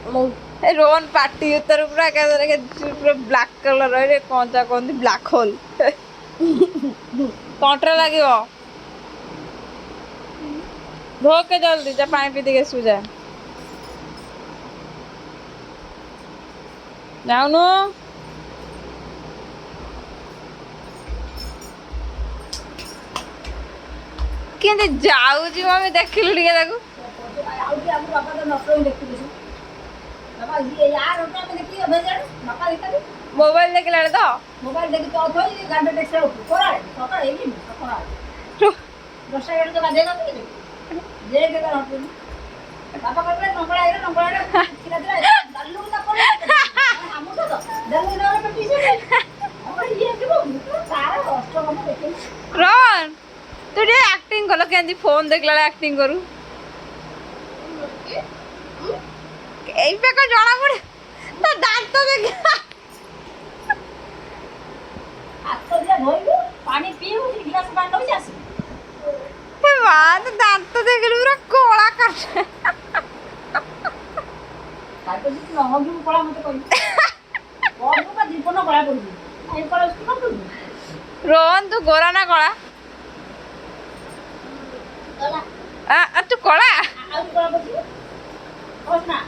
Rohan party उत्तर पूरा पूरा black colour रे कौन सा कौन ब्लैक होल कंट्रा लगे धो के जल्दी जा पानी पी के सो जा जाऊनु केंदे जाऊ जी मम्मी देखिलु टिके ताकू मोबाइल देखिला तो मोबाइल देखि तो थोई गांडे देखसे कोराळे सकाळ एली सकाळ 10 एड तो गादेगा जे के कर हटू बाबा कहले नंगळा आइरे किला दिला दल्लू ना कोले हमु तो दल्लू ना पे पीछे और ये के सारा कष्ट हम देखे रोहन तू जे एक्टिंग कलो केंदी फोन देखला एक्टिंग करू এই পেকে জড়া পড়ে তা দাঁত তো দেখ হাত দিয়ে ধইলু পানি পিউ গ্লাস পানি লই যাস এ মা তো দাঁত তো দেখলু পুরা কোলা কাট তাই তো যদি নহবি কোলা মতে কই বড় বা জীবন কোলা করবি এই কোলা কি করবি रोहन तू गोरा ना कला কোলা तू कला আর কোলা করবি ওস না